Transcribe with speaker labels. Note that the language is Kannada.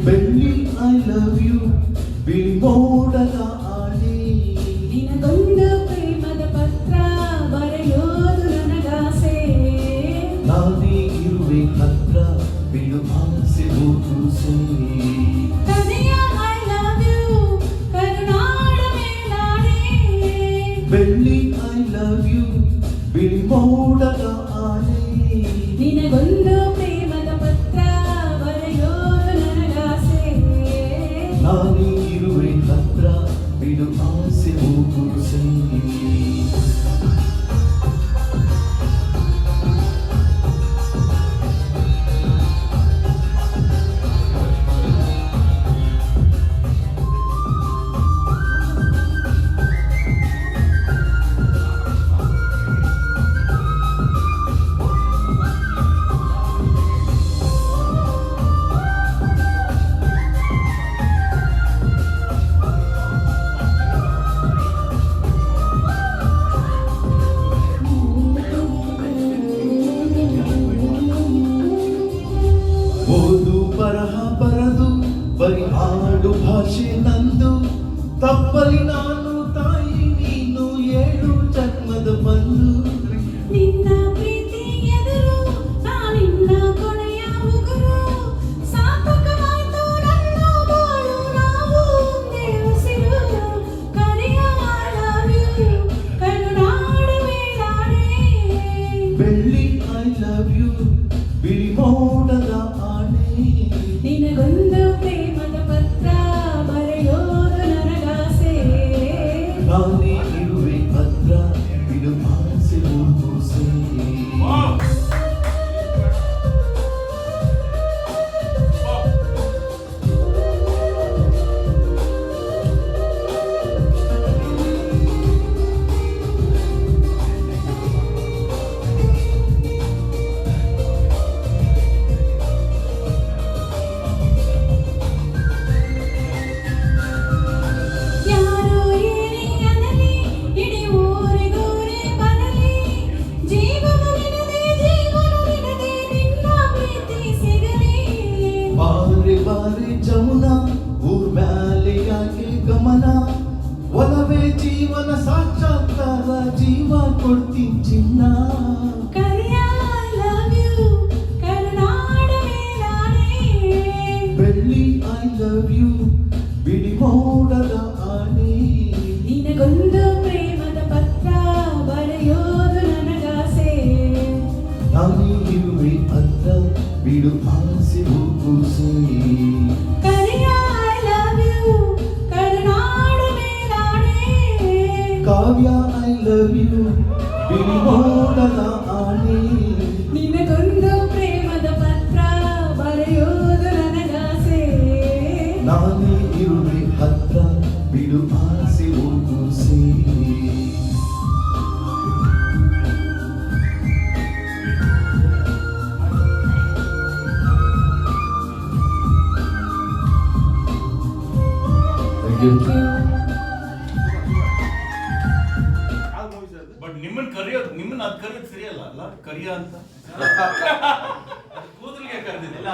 Speaker 1: ಬೆಳ್ಳಿ ಐ ಲವ್ ಯು ಬಿಳಿ ಮೋಡದ ಆನೆ
Speaker 2: ನಿನಗೊಂದು ಪ್ರೇಮದ ಪತ್ರ ಬರೆಯೋದು ನನಗಾಸೆ
Speaker 1: ನಾನೇ ಇರುವೆ ಹತ್ರ ಬಿಡು ಆಸೆ ಮೂಸೆ
Speaker 2: ಕನೆಯ ಐ ಲವ್ ಯು ಕರುನಾಡ ಮೇಲಾನೆ
Speaker 1: ಬೆಳ್ಳಿ ಐ ಲವ್ ಯು ಬಿಳಿ ಮೋಡದ ಆನೆ
Speaker 2: ನಿನಗೊಂದು ಪ್ರೇಮದ ಪತ್ರ ಬರೆಯೋದು ನನಗಾಸೆ
Speaker 1: ನಾನೇ ಇರುವೆ ಹತ್ರ ಬಿಡು ಆಸೆ ಮೂಸೆ ಓದು ಬರಹ ಬರದು ಬರಿ ಆಡು ಭಾಷೆ ನಂದು ತಪ್ಪಲಿ ನಾನು ತಾಯಿ ನೀನು 7 ಜನ್ಮದ ಬಂದು
Speaker 2: ನಿನ್ನ ಪ್ರೀತಿ ಎದುರು ನಾನಿನ್ನ ಕೊನೆಯ ಉಗುರು ಸಾರ್ಥಕವಾಯ್ತು ನನ್ನ ಬಾಳು ನಾವು ಒಂದೇ ಉಸಿರು ಕರೆಯ ಐ ಲವ್ ಯು ಕರುನಾಡ ಮೇಲಾನೆ
Speaker 1: ಬೆಳ್ಳಿ ಐ ಲವ್ ಯು ಬಿಳಿ ಮೋಡದ ಆನೆ
Speaker 2: ನಿನಗೊಂದು ಪ್ರೇಮದ ಪತ್ರ ಬರೆಯೋದು ನನಗಾಸೆ
Speaker 1: ನಾನೇ ಇರುವೆ ಹತ್ರ ಬಿಡು ಆಸೆ ಮೂಸೆ
Speaker 2: ಯಾರೋ ಏನೇ ಅನ್ನಲಿ ಇಡೀ ಊರಿಗೂರೇ ಬರಲಿ ಜೀವನ ನಿನದೇ ನಿನ್ನ ಪ್ರೀತಿ ಸಿಗಲಿ
Speaker 1: ಬಾರೆ ಬಾರೆ ಜಮುನಾ ಊರ್ ಮ್ಯಾಲೆ ಯಾಕೆ ಗಮನ ಒಲವೇ ಜೀವನ ಸಾಕ್ಷಾತ್ಕಾರ ಜೀವ ಕೊಡ್ತೀನಿ ಚಿನ್ನ
Speaker 2: ಕರೆಯ ಐ ಲವ್ ಯು ಕರುನಾಡ ಮೇಲಾನೆ
Speaker 1: ಬೆಳ್ಳಿ ಐ ಲವ್ ಯು ಬಿಳಿ ಮೋಡದ ಆನೆ
Speaker 2: ನಿನಗೊಂದು ಪ್ರೇಮದ ಪತ್ರ ಬರೆಯೋದು ನನಗಾಸೆ
Speaker 1: ನಾನೇ ಇರುವೆ ಹತ್ರ ಬಿಡು ಆಸೆ ಮೂಸೆ
Speaker 2: ಕರೆಯ ಐ ಲವ್ ಯು ಕರುನಾಡ ಮೇಲಾನೆ
Speaker 1: ಕಾವ್ಯ ಐ ಲವ್ ಯು ಬಿಳಿ ಮೋಡದ ಆನೆ
Speaker 2: ನಿನಗೊಂದು ಪ್ರೇಮದ ಪತ್ರ ಬರೆಯೋದು ನನಗಾಸೆ
Speaker 1: ನಾನೇ ಇರುವೆ ಹತ್ರ ಬಿಡು ಆಸೆ ಮೂಸೆ
Speaker 3: ಬಟ್ ನಿಮ್ಮನ್ನ ಕರೆಯೋದು ನಿಮ್ಮನ್ನ ಅದು ಕರೆಯೋದು ಸರಿಯಲ್ಲ ಅಲ್ಲ ಕರಿಯ ಅಂತ ಕೂದಲಿಗೆ ಕರೆದಿಲ್ಲ